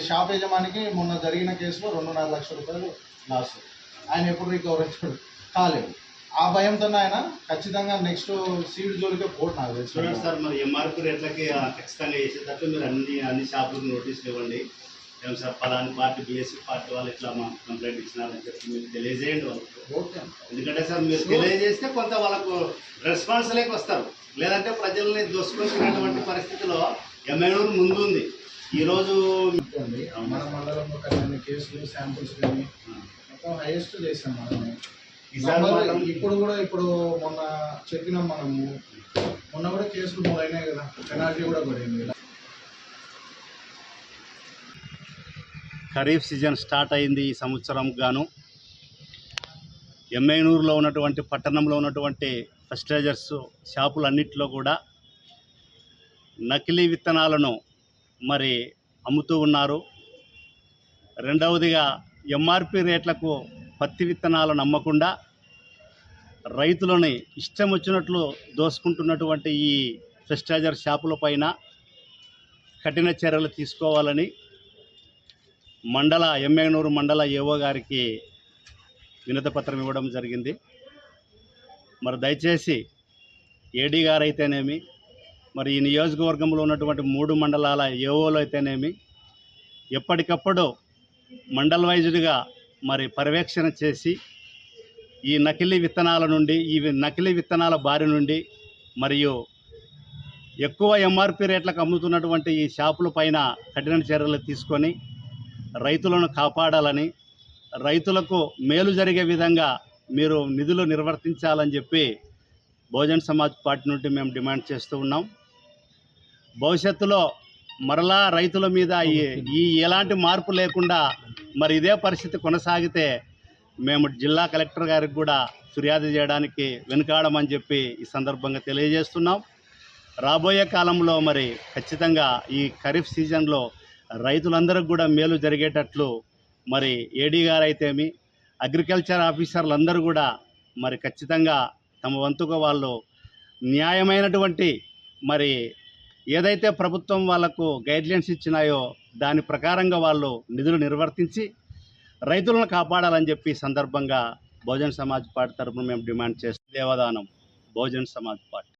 Shop యజమానికి మొన్న జరిగిన కేసులో 2.5 లక్షల రూపాయలు లాస్. ఆయన ఎప్పుడు రికవర్ అవుతాడు కాలేదు. ఆ భయంతో ఆయన ఖచ్చితంగా నెక్స్ట్ సీడ్ జోలికే పోటీ నాకు తెలుసు. చూడండి సార్, మరి ఎంఆర్పీ రేట్లకి ఖచ్చితంగా వేసేటట్టు మీరు అన్ని షాపులకు నోటీసులు ఇవ్వండి. ఏం సార్ పలాని పార్టీ బీఎస్సీ పార్టీ వాళ్ళు ఇట్లా మా కంప్లైంట్ ఇచ్చినారని చెప్పి మీరు తెలియజేయండి వాళ్ళకి. ఎందుకంటే సార్ మీరు తెలియజేస్తే కొంత వాళ్ళకు రెస్పాన్స్ లేక వస్తారు. లేదంటే ప్రజల్ని దోసుకొచ్చినటువంటి పరిస్థితిలో ఎమ్మెల్యేలు ముందుంది. ఈరోజు మన మండలంలో కలిగిన కేసులు శాంపుల్స్ కానీ మొత్తం హైయెస్ట్ చేసాం మనమే. ఇప్పుడు మొన్న చెప్పినాం మనము. మొన్న కూడా కేసులు మొదలైనాయి కదా, పెనాల్టీ కూడా పడింది. ఖరీఫ్ సీజన్ స్టార్ట్ అయింది ఈ సంవత్సరం గాను. ఎమ్మెనూరులో ఉన్నటువంటి పట్టణంలో ఉన్నటువంటి ఫెస్టిలైజర్స్ షాపులన్నింటిలో కూడా నకిలీ విత్తనాలను మరి అమ్ముతూ ఉన్నారు. రెండవదిగా ఎంఆర్పి రేట్లకు పత్తి విత్తనాలను అమ్మకుండా రైతులని ఇష్టం వచ్చినట్లు దోసుకుంటున్నటువంటి ఈ ఫెస్టిలైజర్ షాపుల పైన కఠిన చర్యలు తీసుకోవాలని ఎమ్మెనూరు మండల ఏఓ గారికి వినతిపత్రం ఇవ్వడం జరిగింది. మరి దయచేసి ఏడీ గారు అయితేనేమి, మరి ఈ నియోజకవర్గంలో ఉన్నటువంటి 3 మండలాల ఏఓలు అయితేనేమి ఎప్పటికప్పుడు మండల్ వైజ్గా మరి పర్యవేక్షణ చేసి ఈ నకిలీ విత్తనాల నుండి, ఈ నకిలీ విత్తనాల బారి నుండి, మరియు ఎక్కువ ఎంఆర్పి రేట్లకు అమ్ముతున్నటువంటి ఈ షాపుల పైన కఠిన చర్యలు తీసుకొని రైతులను కాపాడాలని, రైతులకు మేలు జరిగే విధంగా మీరు నిధులు నిర్వర్తించాలని చెప్పి బహుజన్ సమాజ్ పార్టీ నుండి మేము డిమాండ్ చేస్తూ ఉన్నాం. భవిష్యత్తులో మరలా రైతుల మీద ఈ ఎలాంటి మార్పు లేకుండా మరి ఇదే పరిస్థితి కొనసాగితే మేము జిల్లా కలెక్టర్ గారికి కూడా ఫిర్యాదు చేయడానికి వెనుకాడమని చెప్పి ఈ సందర్భంగా తెలియజేస్తున్నాం. రాబోయే కాలంలో మరి ఖచ్చితంగా ఈ ఖరీఫ్ సీజన్లో రైతులందరికీ కూడా మేలు జరిగేటట్లు మరి ఏడీ గారు అయితేమి, అగ్రికల్చర్ ఆఫీసర్లందరూ కూడా మరి ఖచ్చితంగా తమ వంతుగా వాళ్ళు న్యాయమైనటువంటి మరి ఏదైతే ప్రభుత్వం వాళ్లకు గైడ్లైన్స్ ఇచ్చినాయో దాని ప్రకారంగా వాళ్ళు నిధులు నిర్వర్తించి రైతులను కాపాడాలని చెప్పి సందర్భంగా బహుజన్ సమాజ్ పార్టీ తరఫున మేము డిమాండ్ చేస్తాం. దేవదానం బహుజన్ సమాజ్ పార్టీ.